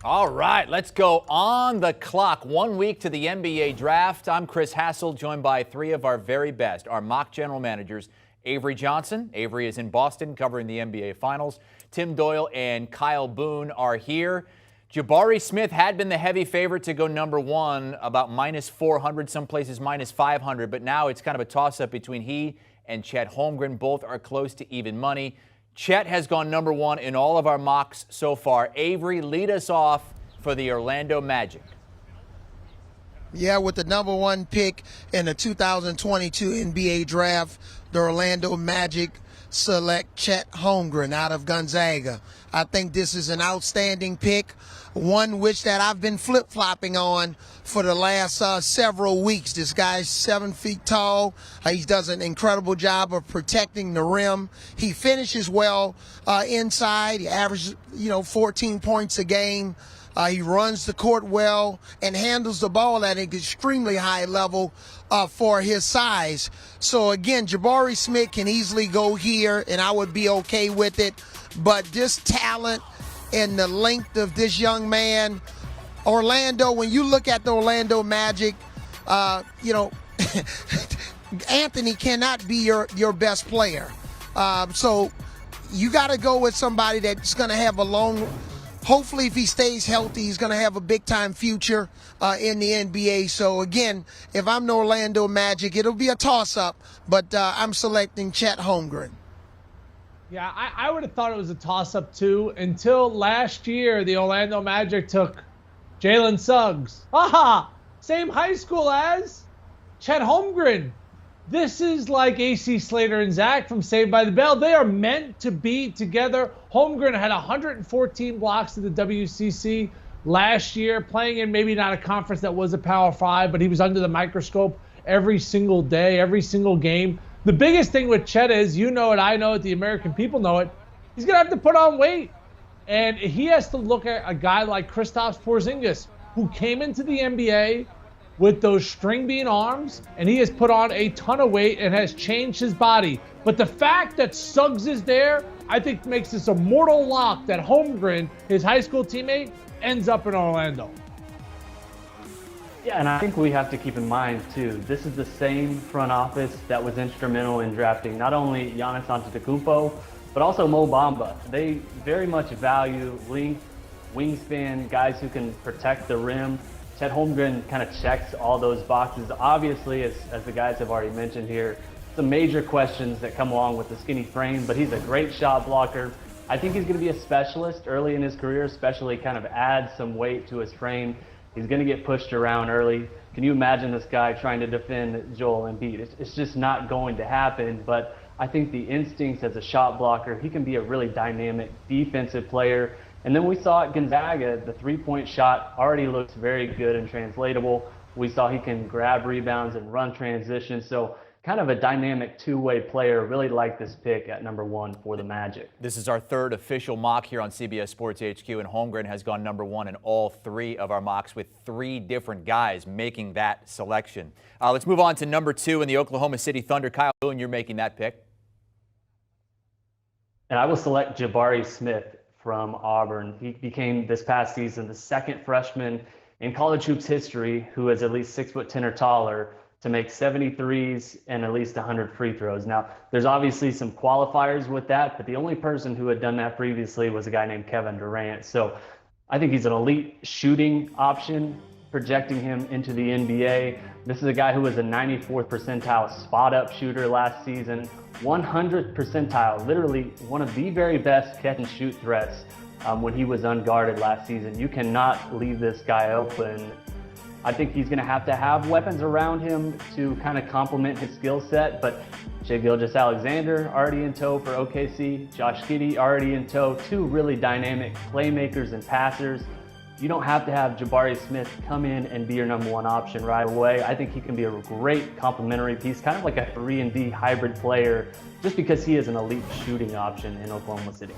All right, let's go on the clock. 1 week to the NBA draft. I'm Chris Hassel, joined by three of our very best, our mock general managers. Avery Johnson. Avery is in Boston covering the NBA Finals. Tim Doyle and Kyle Boone are here. Jabari Smith had been the heavy favorite to go number one, about minus 400, some places minus 500, but now it's kind of a toss-up between he and Chet Holmgren. Both are close to even money. Chet has gone number one in all of our mocks so far. Avery, lead us off for the Orlando Magic. Yeah, with the number one pick in the 2022 NBA draft, the Orlando Magic select Chet Holmgren out of Gonzaga. I think this is an outstanding pick, one which that I've been flip-flopping on for the last several weeks. This guy's 7 feet tall. He does an incredible job of protecting the rim. He finishes well inside. He averages, 14 points a game. He runs the court well and handles the ball at an extremely high level for his size. So, again, Jabari Smith can easily go here, and I would be okay with it. But this talent and the length of this young man, Orlando, when you look at the Orlando Magic, Anthony cannot be your best player. So you got to go with somebody that's going to have a long – hopefully, if he stays healthy, he's going to have a big-time future in the NBA. So, again, if I'm the Orlando Magic, it'll be a toss-up, but I'm selecting Chet Holmgren. Yeah, I would have thought it was a toss-up, too, until last year the Orlando Magic took Jalen Suggs. Aha! Same high school as Chet Holmgren. This is like AC Slater and Zach from Saved by the Bell. They are meant to be together. Holmgren had 114 blocks in the WCC last year, playing in maybe not a conference that was a Power 5, but he was under the microscope every single day, every single game. The biggest thing with Chet is, you know it, I know it, the American people know it, he's going to have to put on weight. And he has to look at a guy like Kristaps Porzingis, who came into the NBA with those string bean arms, and he has put on a ton of weight and has changed his body. But the fact that Suggs is there, I think makes this a mortal lock that Holmgren, his high school teammate, ends up in Orlando. Yeah, and I think we have to keep in mind, too, this is the same front office that was instrumental in drafting not only Giannis Antetokounmpo, but also Mo Bamba. They very much value length, wingspan, guys who can protect the rim. Chet Holmgren kind of checks all those boxes. Obviously, as the guys have already mentioned here, some major questions that come along with the skinny frame, but he's a great shot blocker. I think he's going to be a specialist early in his career, especially kind of add some weight to his frame. He's going to get pushed around early. Can you imagine this guy trying to defend Joel Embiid? It's just not going to happen, but I think the instincts as a shot blocker, he can be a really dynamic defensive player. And then we saw at Gonzaga, the three-point shot already looks very good and translatable. We saw he can grab rebounds and run transitions. So kind of a dynamic two-way player. Really like this pick at number one for the Magic. This is our third official mock here on CBS Sports HQ, and Holmgren has gone number one in all three of our mocks, with three different guys making that selection. Let's move on to number two in the Oklahoma City Thunder. Kyle Boone, you're making that pick. And I will select Jabari Smith from Auburn. He became this past season the second freshman in college hoops history who is at least 6'10" or taller to make 73s and at least 100 free throws. Now, there's obviously some qualifiers with that, but the only person who had done that previously was a guy named Kevin Durant. So I think he's an elite shooting option, projecting him into the NBA. This is a guy who was a 94th percentile spot-up shooter last season, 100th percentile, literally one of the very best catch-and-shoot threats when he was unguarded last season. You cannot leave this guy open. I think he's going to have weapons around him to kind of complement his skill set, but Shai Gilgeous-Alexander already in tow for OKC, Josh Giddey already in tow, two really dynamic playmakers and passers. You don't have to have Jabari Smith come in and be your number one option right away. I think he can be a great complementary piece, kind of like a 3-and-D hybrid player, just because he is an elite shooting option in Oklahoma City.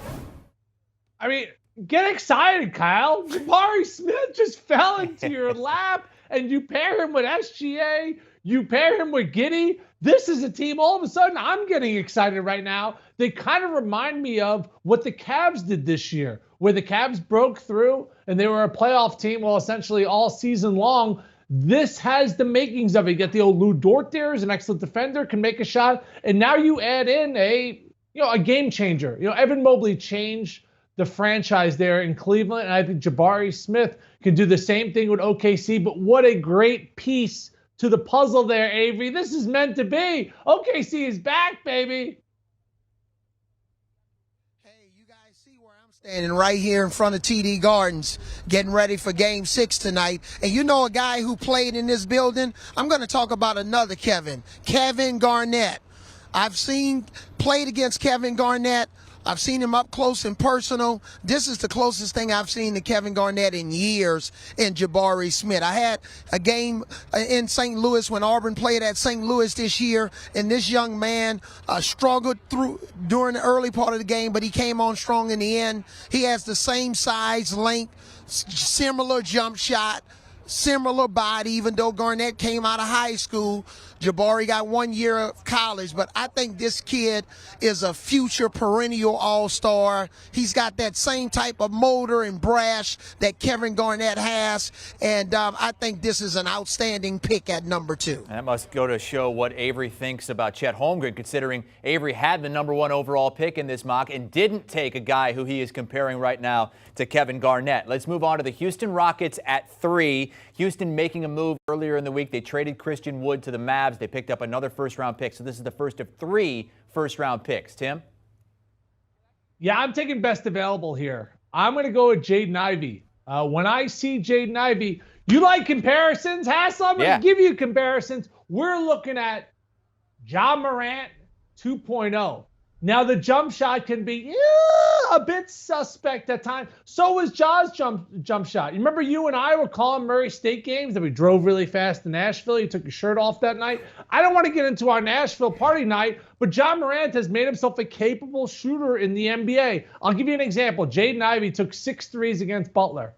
I mean, get excited, Kyle. Jabari Smith just fell into your lap, and you pair him with SGA, you pair him with Giddey. This is a team, all of a sudden, I'm getting excited right now. They kind of remind me of what the Cavs did this year, where the Cavs broke through and they were a playoff team, well, essentially all season long. This has the makings of it. You get the old Lou Dort there, is an excellent defender, can make a shot. And now you add in a game changer. Evan Mobley changed the franchise there in Cleveland, and I think Jabari Smith can do the same thing with OKC. But what a great piece to the puzzle there, Avery. This is meant to be. OKC is back, baby. Hey, you guys see where I'm standing right here in front of TD Gardens, getting ready for Game 6 tonight. And you know a guy who played in this building? I'm going to talk about another Kevin Garnett. I've played against Kevin Garnett. I've seen him up close and personal. This is the closest thing I've seen to Kevin Garnett in years in Jabari Smith. I had a game in St. Louis when Auburn played at St. Louis this year, and this young man struggled through during the early part of the game, but he came on strong in the end. He has the same size, length, similar jump shot, similar body, even though Garnett came out of high school. Jabari got 1 year of college, but I think this kid is a future perennial all-star. He's got that same type of motor and brash that Kevin Garnett has, and I think this is an outstanding pick at number 2. And that must go to show what Avery thinks about Chet Holmgren, considering Avery had the number 1 overall pick in this mock and didn't take a guy who he is comparing right now to Kevin Garnett. Let's move on to the Houston Rockets at 3. Houston making a move earlier in the week. They traded Christian Wood to the Mavs. They picked up another first-round pick. So this is the first of 3 first-round picks. Tim? Yeah, I'm taking best available here. I'm going to go with Jaden Ivey. When I see Jaden Ivey, you like comparisons, Hassel? I'm going to give you comparisons. We're looking at Morant 2.0. Now, the jump shot can be a bit suspect at times. So was Ja's jump shot. You remember you and I were calling Murray State games that we drove really fast to Nashville. You took your shirt off that night. I don't want to get into our Nashville party night, but Morant has made himself a capable shooter in the NBA. I'll give you an example. Jaden Ivey took 6 threes against Butler.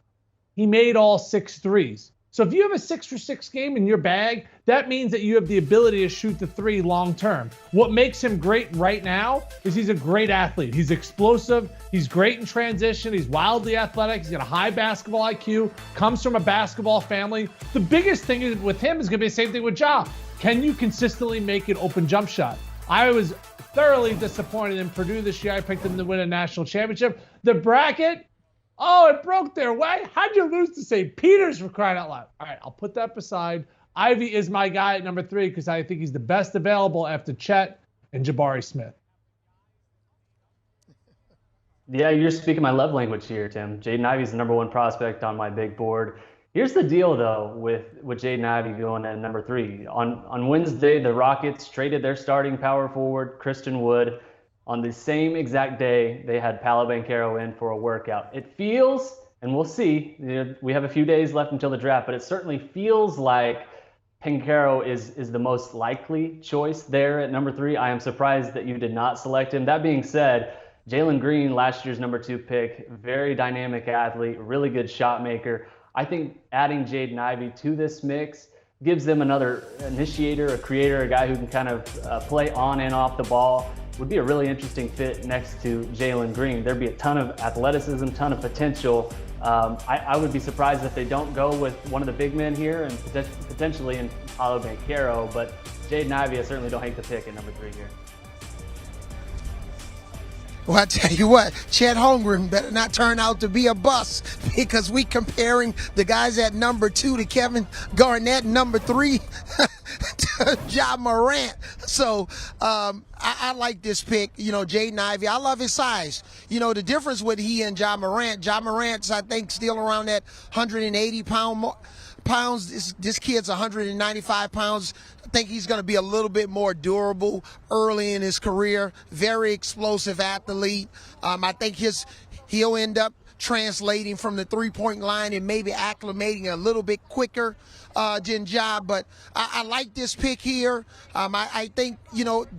He made all 6 threes. So if you have a 6-for-6 game in your bag, that means that you have the ability to shoot the 3 long term. What makes him great right now is he's a great athlete. He's explosive. He's great in transition. He's wildly athletic. He's got a high basketball IQ, comes from a basketball family. The biggest thing with him is going to be the same thing with Ja. Can you consistently make an open jump shot? I was thoroughly disappointed in Purdue this year. I picked them to win a national championship. The bracket, it broke their way. How'd you lose to St. Peter's, for crying out loud? All right, I'll put that beside. Ivy is my guy at number 3 because I think he's the best available after Chet and Jabari Smith. Yeah, you're speaking my love language here, Tim. Jaden Ivey's the number 1 prospect on my big board. Here's the deal, though, with Jaden Ivey going at number 3. On Wednesday, the Rockets traded their starting power forward, Christian Wood. On the same exact day, they had Paolo Banchero in for a workout. It feels, and we'll see, we have a few days left until the draft, but it certainly feels like Banchero is the most likely choice there at number 3. I am surprised that you did not select him. That being said, Jalen Green, last year's number 2 pick, very dynamic athlete, really good shot maker. I think adding Jaden Ivey to this mix gives them another initiator, a creator, a guy who can kind of play on and off the ball. Would be a really interesting fit next to Jalen Green. There'd be a ton of athleticism, ton of potential. I would be surprised if they don't go with one of the big men here and potentially in Paolo Banchero, but Jaden Ivey, I certainly don't hate the pick at number 3 here. Well, I tell you what, Chet Holmgren better not turn out to be a bust because we comparing the guys at number 2 to Kevin Garnett, number 3 to Morant. So I like this pick, Jaden Ivey. I love his size. The difference with he and Morant's, I think, still around that 180 pounds. This kid's 195 pounds. I think he's going to be a little bit more durable early in his career. Very explosive athlete. I think he'll end up translating from the three-point line and maybe acclimating a little bit quicker than Ja. But I like this pick here. I think,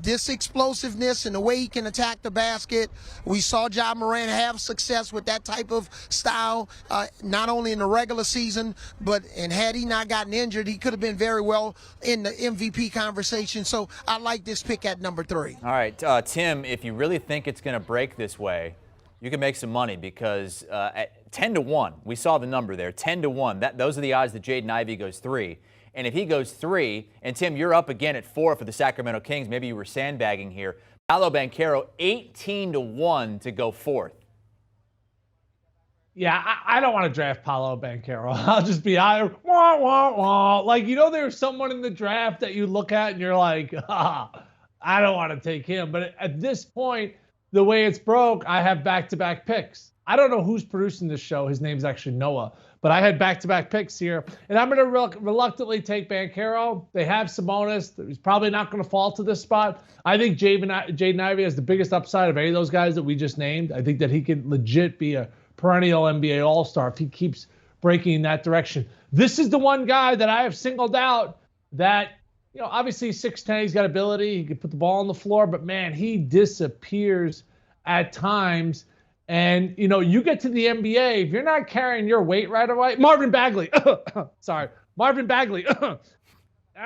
this explosiveness and the way he can attack the basket. We saw Ja Morant have success with that type of style, not only in the regular season, and had he not gotten injured, he could have been very well in the MVP conversation. So I like this pick at number 3. All right, Tim, if you really think it's going to break this way, you can make some money because at 10-1, we saw the number there, 10-1. Those are the odds that Jaden Ivey goes 3. And if he goes 3, and Tim, you're up again at 4 for the Sacramento Kings. Maybe you were sandbagging here. Paolo Banchero, 18-1 to go 4th. Yeah, I don't want to draft Paolo Banchero. I'll just be honest. Wah, wah, wah. Like, there's someone in the draft that you look at and you're like, I don't want to take him. But at this point, the way it's broke, I have back-to-back picks. I don't know who's producing this show. His name's actually Noah. But I had back-to-back picks here. And I'm going to reluctantly take Banchero. They have Sabonis. He's probably not going to fall to this spot. I think Jaden Ivey has the biggest upside of any of those guys that we just named. I think that he could legit be a perennial NBA All-Star if he keeps breaking in that direction. This is the one guy that I have singled out that, obviously 6'10", he's got ability. He can put the ball on the floor, but man, he disappears at times. And, you get to the NBA, if you're not carrying your weight right away, Marvin Bagley. Sorry, Marvin Bagley. I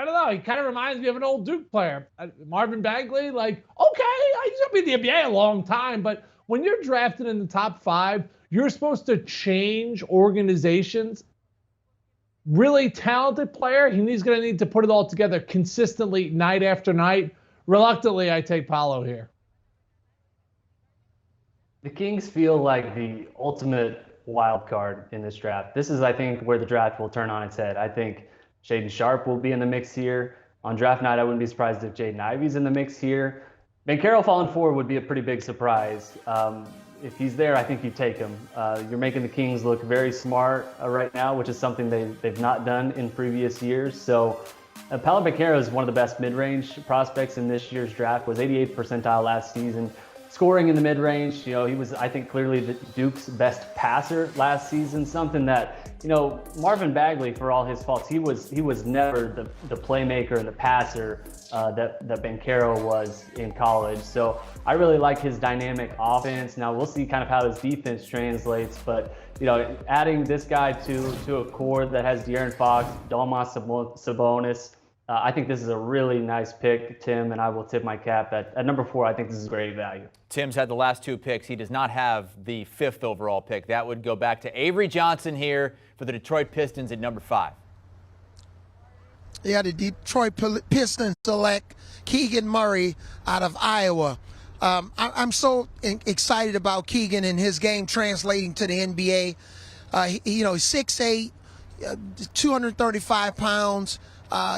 don't know. He kind of reminds me of an old Duke player. Marvin Bagley, he's going to be in the NBA a long time. But when you're drafted in the top 5, you're supposed to change organizations. Really talented player. He's going to need to put it all together consistently night after night. Reluctantly, I take Paolo here. The Kings feel like the ultimate wild card in this draft. This is, I think, where the draft will turn on its head. I think Shaedon Sharpe will be in the mix here. On draft night, I wouldn't be surprised if Jaden Ivey's in the mix here. Banchero falling 4 would be a pretty big surprise. If he's there, I think you take him. You're making the Kings look very smart right now, which is something they've not done in previous years. So Paolo Banchero is one of the best mid-range prospects in this year's draft, was 88th percentile last season. Scoring in the mid-range, he was, I think, clearly the Duke's best passer last season, something that, Marvin Bagley, for all his faults, he was never the playmaker and the passer that Banchero was in college. So I really like his dynamic offense. Now we'll see kind of how his defense translates, but adding this guy to a core that has De'Aaron Fox, Domas Sabonis, I think this is a really nice pick, Tim, and I will tip my cap at number 4. I think this is great value. Tim's had the last 2 picks. He does not have the 5th overall pick. That would go back to Avery Johnson here for the Detroit Pistons at number 5. Yeah, the Detroit Pistons select Keegan Murray out of Iowa. I'm so excited about Keegan and his game translating to the NBA. He's 6'8", 235 pounds.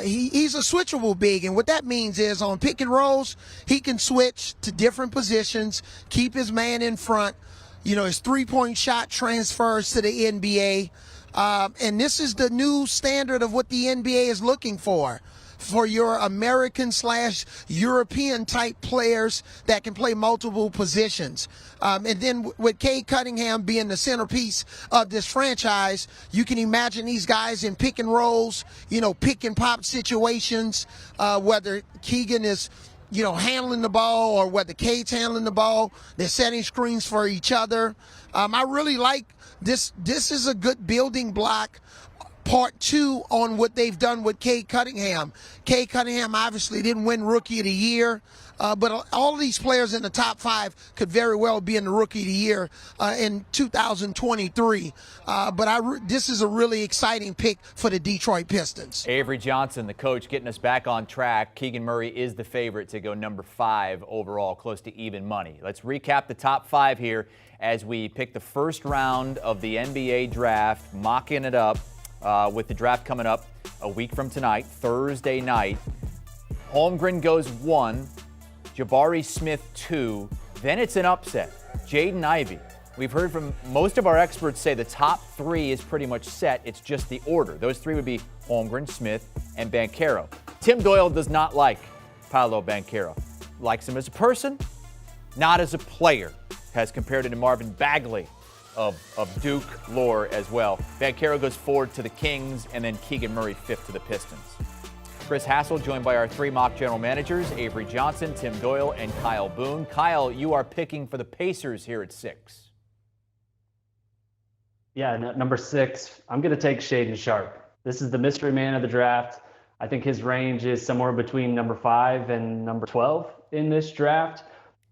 He's a switchable big, and what that means is on pick and rolls, he can switch to different positions, keep his man in front. His three-point shot transfers to the NBA. And this is the new standard of what the NBA is looking for your American/European type players that can play multiple positions. And then with Cade Cunningham being the centerpiece of this franchise, you can imagine these guys in pick and rolls, pick and pop situations, whether Keegan is, handling the ball or whether Cade's handling the ball. They're setting screens for each other. I really like this. This is a good building block. Part 2 on what they've done with Cade Cunningham. Cade Cunningham obviously didn't win Rookie of the Year, but all of these players in the top 5 could very well be in the Rookie of the Year in 2023. This is a really exciting pick for the Detroit Pistons. Avery Johnson, the coach, getting us back on track. Keegan Murray is the favorite to go number 5 overall, close to even money. Let's recap the top 5 here as we pick the first round of the NBA draft, mocking it up. With the draft coming up a week from tonight, Thursday night. Holmgren goes 1, Jabari Smith 2, then it's an upset. Jaden Ivey. We've heard from most of our experts say the top 3 is pretty much set. It's just the order. Those 3 would be Holmgren, Smith, and Banchero. Tim Doyle does not like Paolo Banchero. Likes him as a person, not as a player. Has compared him to Marvin Bagley. of Duke lore as well. Banchero goes 4th to the Kings, and then Keegan Murray 5th to the Pistons. Chris Hassel, joined by our 3 mock general managers, Avery Johnson, Tim Doyle, and Kyle Boone. Kyle, you are picking for the Pacers here at 6. Yeah, number 6, I'm going to take Shaedon Sharpe. This is the mystery man of the draft. I think his range is somewhere between number 5 and number 12 in this draft.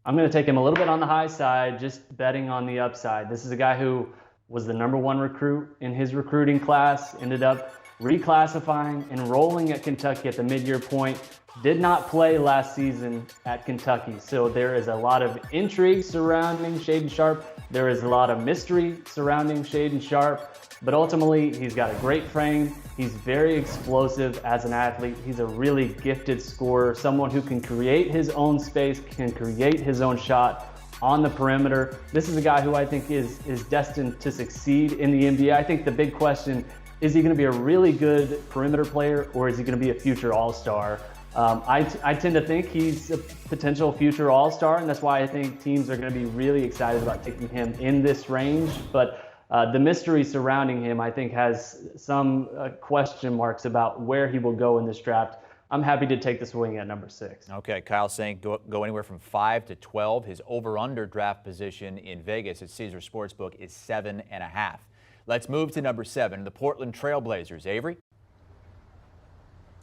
I'm going to take him a little bit on the high side, just betting on the upside. This is a guy who was the number 1 recruit in his recruiting class, ended up reclassifying, enrolling at Kentucky at the mid-year point, did not play last season at Kentucky. So there is a lot of intrigue surrounding Shaedon Sharpe. There is a lot of mystery surrounding Shaedon Sharpe, but ultimately he's got a great frame. He's very explosive as an athlete. He's a really gifted scorer, someone who can create his own space, can create his own shot on the perimeter. This is a guy who I think is destined to succeed in the NBA. I think the big question, is he going to be a really good perimeter player, or is he going to be a future all-star? I tend to think he's a potential future all-star, and that's why I think teams are going to be really excited about taking him in this range. But the mystery surrounding him, I think, has some question marks about where he will go in this draft. I'm happy to take the swing at number 6. Okay, Kyle saying go anywhere from 5 to 12. His over-under draft position in Vegas at Caesars Sportsbook is 7.5. Let's move to number 7, the Portland Trailblazers. Avery?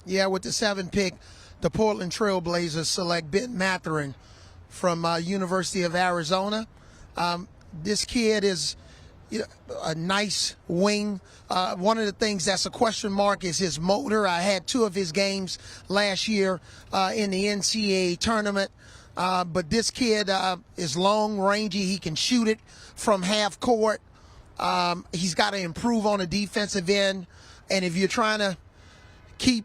Yeah, with the 7th pick, the Portland Trailblazers select Ben Mathurin from University of Arizona. This kid is a nice wing. One of the things that's a question mark is his motor. I had 2 of his games last year in the NCAA tournament. But this kid is long, rangy. He can shoot it from half court. He's got to improve on the defensive end. And if you're trying to keep,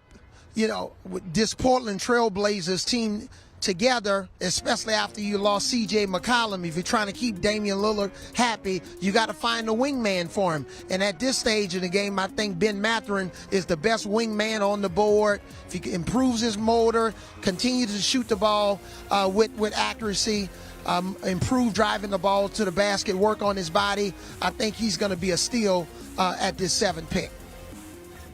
this Portland Trailblazers team together, especially after you lost C.J. McCollum, if you're trying to keep Damian Lillard happy, you got to find a wingman for him. And at this stage in the game, I think Ben Mathurin is the best wingman on the board. If he improves his motor, continues to shoot the ball with accuracy, improve driving the ball to the basket, work on his body, I think he's going to be a steal at this 7th pick.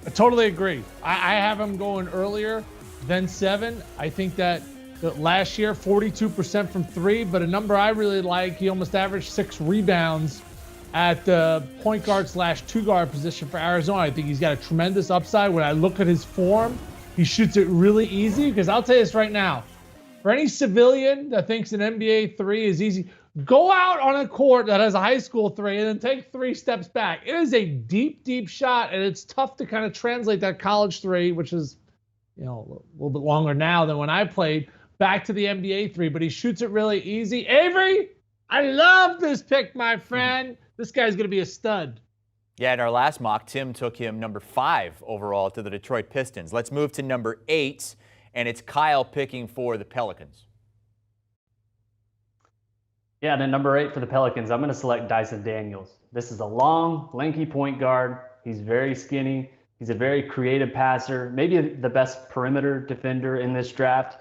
I totally agree. I have him going earlier than 7. I think that last year, 42% from 3, but a number I really like, he almost averaged 6 rebounds at the point guard / 2-guard position for Arizona. I think he's got a tremendous upside. When I look at his form, he shoots it really easy, because I'll tell you this right now, for any civilian that thinks an NBA 3 is easy, go out on a court that has a high school 3 and then take 3 steps back. It is a deep, deep shot, and it's tough to kind of translate that college 3, which is a little bit longer now than when I played, back to the NBA 3, but he shoots it really easy. Avery, I love this pick, my friend. This guy's going to be a stud. Yeah, in our last mock, Tim took him number 5 overall to the Detroit Pistons. Let's move to number 8, and it's Kyle picking for the Pelicans. Yeah, then number 8 for the Pelicans, I'm going to select Dyson Daniels. This is a long, lanky point guard. He's very skinny. He's a very creative passer, maybe the best perimeter defender in this draft.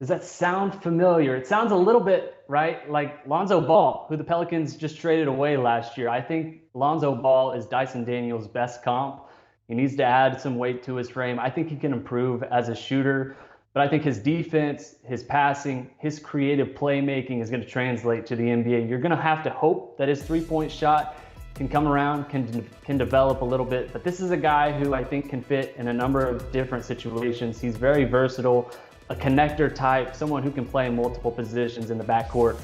Does that sound familiar? It sounds a little bit, right, like Lonzo Ball, who the Pelicans just traded away last year. I think Lonzo Ball is Dyson Daniels' best comp. He needs to add some weight to his frame. I think he can improve as a shooter, but I think his defense, his passing, his creative playmaking is going to translate to the NBA. You're going to have to hope that his three-point shot can come around, can develop a little bit, but this is a guy who I think can fit in a number of different situations. He's very versatile, a connector type, someone who can play in multiple positions in the backcourt.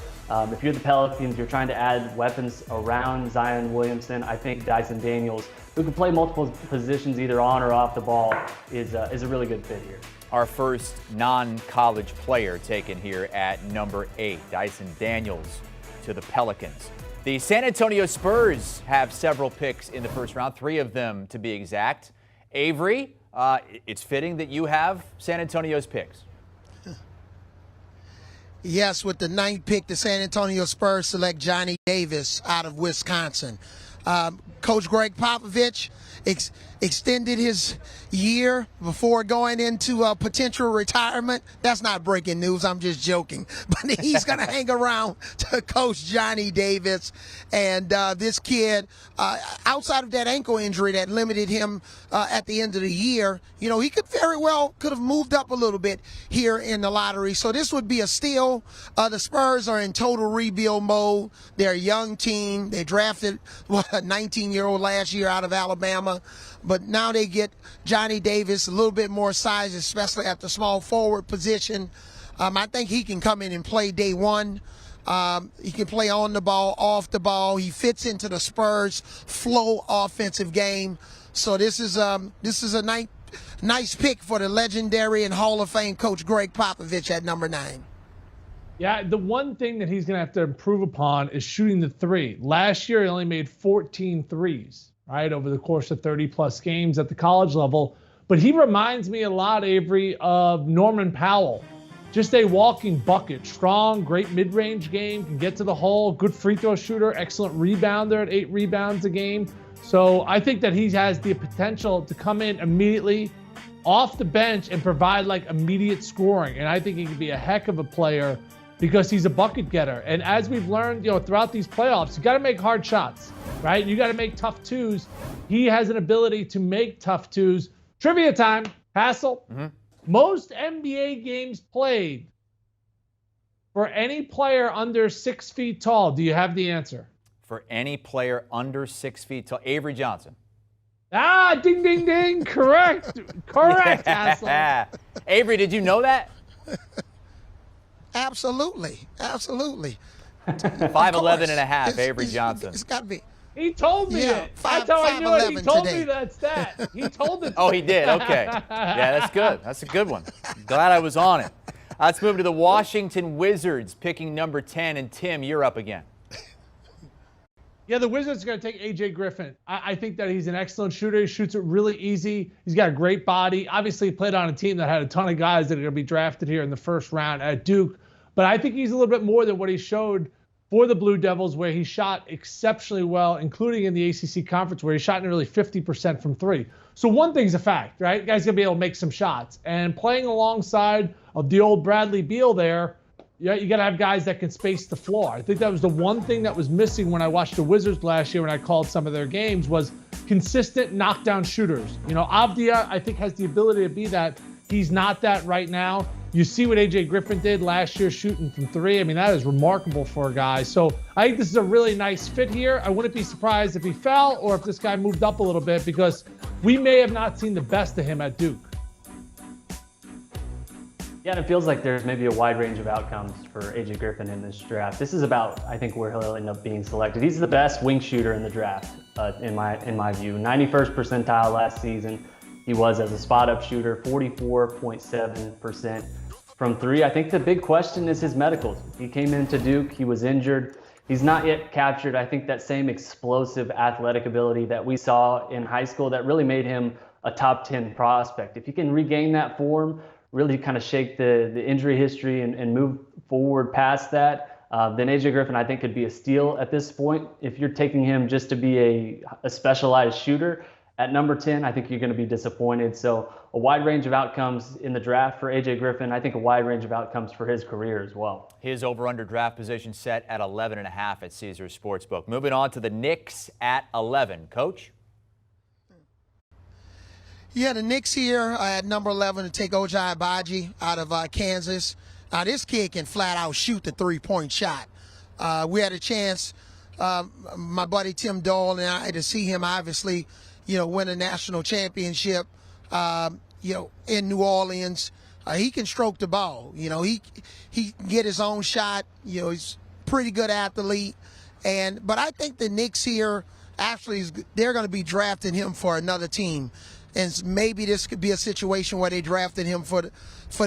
If you're the Pelicans, you're trying to add weapons around Zion Williamson, I think Dyson Daniels, who can play multiple positions either on or off the ball, is a really good fit here. Our first non-college player taken here at number 8, Dyson Daniels to the Pelicans. The San Antonio Spurs have several picks in the first round, 3 of them to be exact. Avery, it's fitting that you have San Antonio's picks. Yes, with the 9th pick, the San Antonio Spurs select Johnny Davis out of Wisconsin. Coach Greg Popovich extended his year before going into a potential retirement. That's not breaking news. I'm just joking. But he's going to hang around to coach Johnny Davis. And this kid, outside of that ankle injury that limited him at the end of the year, he could have moved up a little bit here in the lottery. So this would be a steal. The Spurs are in total rebuild mode. They're a young team. They drafted a 19-year-old last year out of Alabama. But now they get Johnny Davis, a little bit more size, especially at the small forward position. I think he can come in and play day one. He can play on the ball, off the ball. He fits into the Spurs' flow offensive game. So this is a nice pick for the legendary and Hall of Fame coach Greg Popovich at number 9. Yeah, the one thing that he's going to have to improve upon is shooting the three. Last year, he only made 14 threes, right, over the course of 30-plus games at the college level. But he reminds me a lot, Avery, of Norman Powell. Just a walking bucket. Strong, great mid-range game, can get to the hole, good free throw shooter, excellent rebounder at 8 rebounds a game. So I think that he has the potential to come in immediately off the bench and provide immediate scoring. And I think he could be a heck of a player because he's a bucket getter. And as we've learned, throughout these playoffs, you got to make hard shots, right? You got to make tough twos. He has an ability to make tough twos. Trivia time, Hassel. Mm-hmm. Most NBA games played for any player under 6 feet tall. Do you have the answer? For any player under 6 feet tall. Avery Johnson. Ding, ding, ding. Correct. Correct, Hassel. Avery, did you know that? Absolutely. 5'11" and a half, Avery Johnson. It's got to be. He told me it. That's how I knew it. He told me that stat. He told it. Oh, he did? Okay. Yeah, that's good. That's a good one. Glad I was on it. Let's move to the Washington Wizards, picking number 10. And Tim, you're up again. Yeah, the Wizards are going to take A.J. Griffin. I think that he's an excellent shooter. He shoots it really easy. He's got a great body. Obviously, he played on a team that had a ton of guys that are going to be drafted here in the first round at Duke. But I think he's a little bit more than what he showed for the Blue Devils, where he shot exceptionally well, including in the ACC Conference, where he shot nearly 50% from three. So one thing's a fact, right? The guy's going to be able to make some shots. And playing alongside of the old Bradley Beal there, yeah, you got to have guys that can space the floor. I think that was the one thing that was missing when I watched the Wizards last year when I called some of their games was consistent knockdown shooters. Avdia, I think, has the ability to be that. He's not that right now. You see what A.J. Griffin did last year shooting from three. I mean, that is remarkable for a guy. So I think this is a really nice fit here. I wouldn't be surprised if he fell or if this guy moved up a little bit because we may have not seen the best of him at Duke. Yeah, and it feels like there's maybe a wide range of outcomes for A.J. Griffin in this draft. This is about, I think, where he'll end up being selected. He's the best wing shooter in the draft, in my view. 91st percentile last season. He was as a spot-up shooter, 44.7% from three. I think the big question is his medicals. He came into Duke. He was injured. He's not yet captured, I think, that same explosive athletic ability that we saw in high school that really made him a top 10 prospect. If he can regain that form, really kind of shake the injury history and move forward past that, then A.J. Griffin, I think, could be a steal at this point. If you're taking him just to be a specialized shooter, at number 10, I think you're going to be disappointed. So a wide range of outcomes in the draft for A.J. Griffin. I think a wide range of outcomes for his career as well. His over-under draft position set at 11.5 at Caesars Sportsbook. Moving on to the Knicks at 11. Coach? Yeah, the Knicks here at number 11 to take Ojai Abaji out of Kansas. Now, this kid can flat out shoot the three-point shot. We had a chance, my buddy Tim Doyle and I, to see him obviously win a national championship, in New Orleans. He can stroke the ball. He can get his own shot. He's a pretty good athlete. But I think the Knicks here, actually, they're going to be drafting him for another team. And maybe this could be a situation where they drafted him for the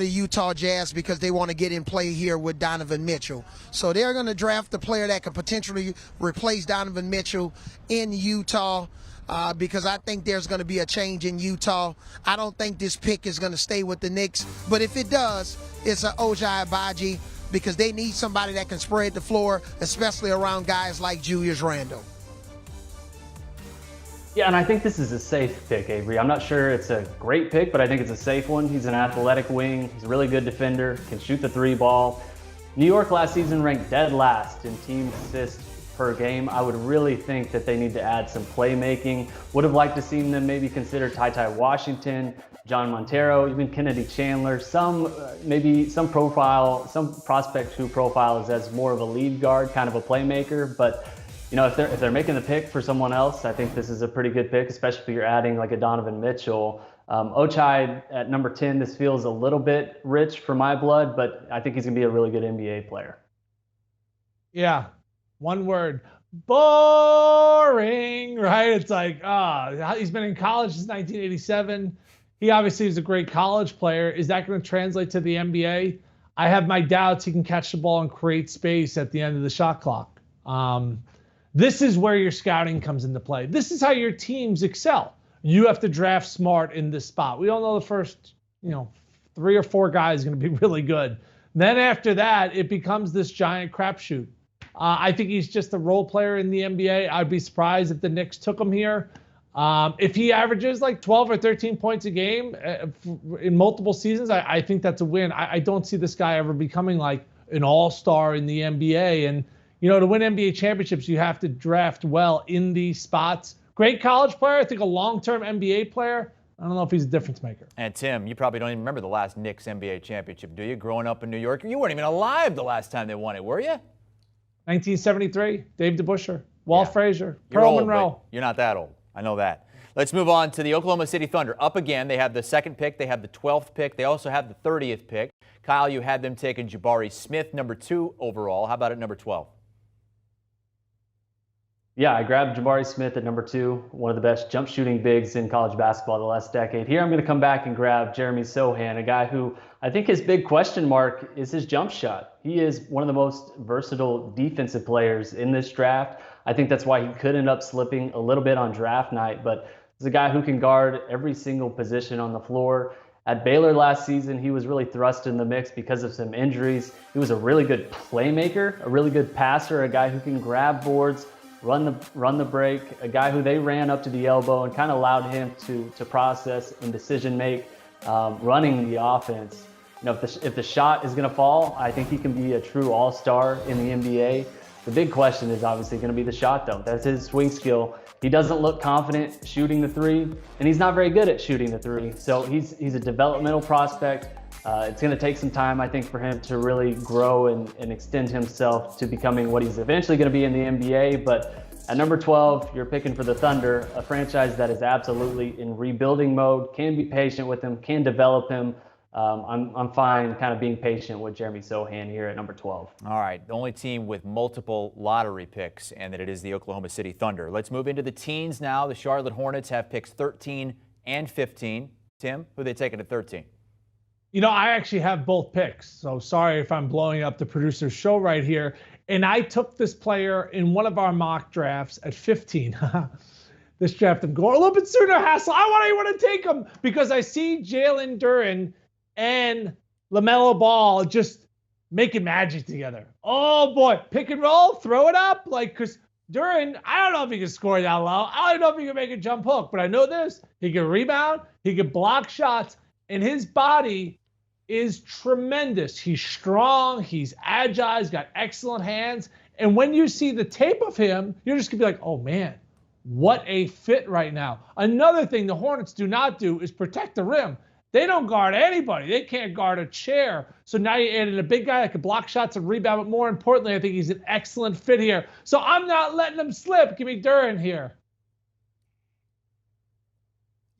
Utah Jazz because they want to get in play here with Donovan Mitchell. So they're going to draft a player that could potentially replace Donovan Mitchell in Utah. Because I think there's going to be a change in Utah. I don't think this pick is going to stay with the Knicks. But if it does, it's an Ojai Abaji because they need somebody that can spread the floor, especially around guys like Julius Randle. Yeah, and I think this is a safe pick, Avery. I'm not sure it's a great pick, but I think it's a safe one. He's an athletic wing. He's a really good defender, can shoot the three ball. New York last season ranked dead last in team assists per game. I would really think that they need to add some playmaking. Would have liked to seen them maybe consider Ty Washington, John Montero, even Kennedy Chandler. Maybe some prospect who profiles as more of a lead guard, kind of a playmaker. But you know, if they're making the pick for someone else, I think this is a pretty good pick, especially if you're adding like a Donovan Mitchell. Ochai at number 10, this feels a little bit rich for my blood, but I think he's going to be a really good NBA player. Yeah, one word. Boring, right? It's like, he's been in college since 1987. He obviously is a great college player. Is that going to translate to the NBA? I have my doubts he can catch the ball and create space at the end of the shot clock. This is where your scouting comes into play. This is how your teams excel. You have to draft smart in this spot. We all know the first, 3 or 4 guys are going to be really good. Then after that, it becomes this giant crapshoot. I think he's just a role player in the NBA. I'd be surprised if the Knicks took him here. If he averages like 12 or 13 points a game in multiple seasons, I think that's a win. I don't see this guy ever becoming like an all-star in the NBA. And to win NBA championships, you have to draft well in these spots. Great college player. I think a long-term NBA player. I don't know if he's a difference maker. And Tim, you probably don't even remember the last Knicks NBA championship, do you? Growing up in New York, you weren't even alive the last time they won it, were you? 1973, Dave DeBusschere, Walt Frazier, You're Pearl old, Monroe. but you're not that old. I know that. Let's move on to the Oklahoma City Thunder. Up again. They have the 2nd pick. They have the 12th pick. They also have the 30th pick. Kyle, you had them taking Jabari Smith, number 2 overall. How about at number 12? Yeah, I grabbed Jabari Smith at number 2, one of the best jump shooting bigs in college basketball the last decade. Here I'm going to come back and grab Jeremy Sohan, a guy who I think his big question mark is his jump shot. He is one of the most versatile defensive players in this draft. I think that's why he could end up slipping a little bit on draft night, but he's a guy who can guard every single position on the floor. At Baylor last season, he was really thrust in the mix because of some injuries. He was a really good playmaker, a really good passer, a guy who can grab boards, run the break, a guy who they ran up to the elbow and kind of allowed him to process and decision make, running the offense. If the shot is going to fall, I think he can be a true all-star in the NBA. The big question is obviously going to be the shot, though. That's his swing skill. He doesn't look confident shooting the 3, and he's not very good at shooting the 3. So he's a developmental prospect. It's going to take some time, I think, for him to really grow and extend himself to becoming what he's eventually going to be in the NBA. But at number 12, you're picking for the Thunder, a franchise that is absolutely in rebuilding mode, can be patient with him, can develop him. I'm fine kind of being patient with Jeremy Sohan here at number 12. All right, the only team with multiple lottery picks, and that it is the Oklahoma City Thunder. Let's move into the teens now. The Charlotte Hornets have picks 13 and 15. Tim, who are they taking at 13? I actually have both picks, so sorry if I'm blowing up the producer's show right here. And I took this player in one of our mock drafts at 15. This draft, I'm going a little bit sooner, Hassel. I want to take him because I see Jalen Duren and LaMelo Ball just making magic together. Oh, boy. Pick and roll, throw it up. Because Duren, I don't know if he can score that low. I don't know if he can make a jump hook, but I know this. He can rebound. He can block shots. And his body is tremendous. He's strong. He's agile. He's got excellent hands. And when you see the tape of him, you're just going to be like, oh, man, what a fit right now. Another thing the Hornets do not do is protect the rim. They don't guard anybody. They can't guard a chair. So now you added a big guy that can block shots and rebound. But more importantly, I think he's an excellent fit here. So I'm not letting him slip. Give me Duren here.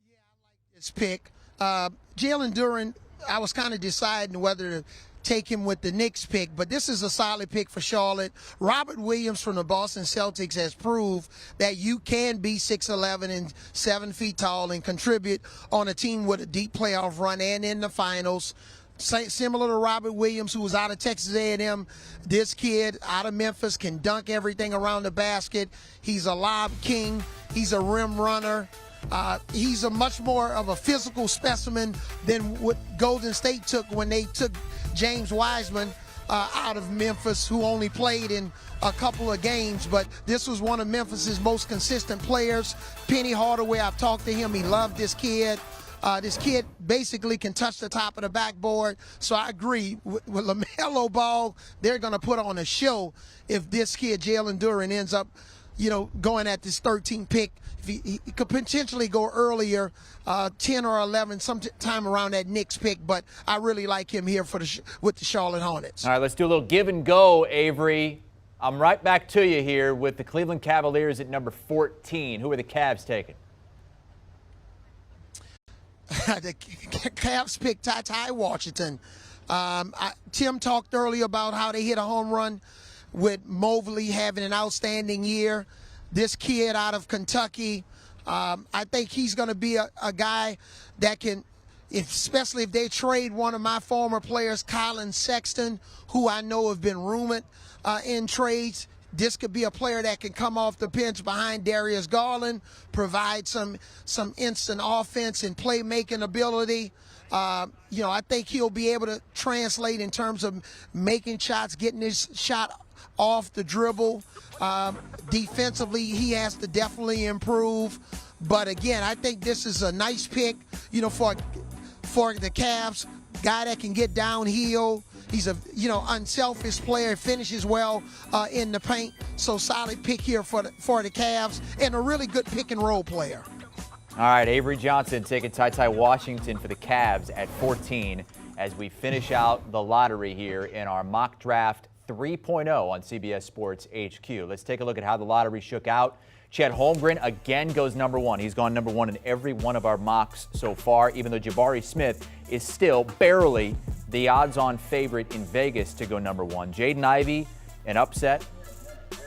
Yeah, I like this pick. Jalen Duren, I was kind of deciding whether to take him with the Knicks pick, but this is a solid pick for Charlotte. Robert Williams from the Boston Celtics has proved that you can be 6'11" and 7 feet tall and contribute on a team with a deep playoff run and in the finals. Similar to Robert Williams, who was out of Texas A&M, this kid out of Memphis can dunk everything around the basket. He's a lob king. He's a rim runner. He's a much more of a physical specimen than what Golden State took when they took James Wiseman out of Memphis who only played in a couple of games, but this was one of Memphis's most consistent players. Penny Hardaway, I've talked to him. He loved this kid. This kid basically can touch the top of the backboard. So I agree with LaMelo Ball. They're going to put on a show if this kid, Jalen Duren, ends up, going at this 13th pick. He could potentially go earlier, 10 or 11, sometime around that Knicks pick. But I really like him here with the Charlotte Hornets. All right, let's do a little give and go, Avery. I'm right back to you here with the Cleveland Cavaliers at number 14. Who are the Cavs taking? The Cavs picked Ty Washington. Tim talked earlier about how they hit a home run with Mobley having an outstanding year. This kid out of Kentucky, I think he's going to be a guy that can, especially if they trade one of my former players, Colin Sexton, who I know have been rumored in trades. This could be a player that can come off the bench behind Darius Garland, provide some instant offense and playmaking ability. I think he'll be able to translate in terms of making shots, getting his shot off the dribble. Defensively, he has to definitely improve. But again, I think this is a nice pick, for the Cavs. Guy that can get downhill. He's a unselfish player, finishes well in the paint. So solid pick here for the Cavs, and a really good pick and roll player. All right, Avery Johnson taking Ty Washington for the Cavs at 14 as we finish out the lottery here in our mock draft 3.0 on CBS Sports HQ. Let's take a look at how the lottery shook out. Chet Holmgren again goes number one. He's gone number one in every one of our mocks so far, even though Jabari Smith is still barely the odds-on favorite in Vegas to go number one. Jaden Ivey, an upset.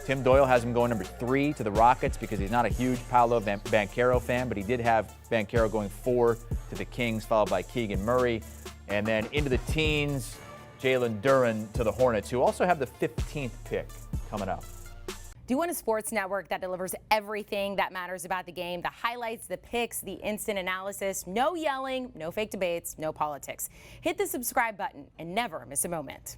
Tim Doyle has him going number 3 to the Rockets because he's not a huge Paolo Banchero fan, but he did have Banchero going 4 to the Kings, followed by Keegan Murray. And then into the teens, Jalen Duren to the Hornets, who also have the 15th pick coming up. Do you want a sports network that delivers everything that matters about the game? The highlights, the picks, the instant analysis, no yelling, no fake debates, no politics. Hit the subscribe button and never miss a moment.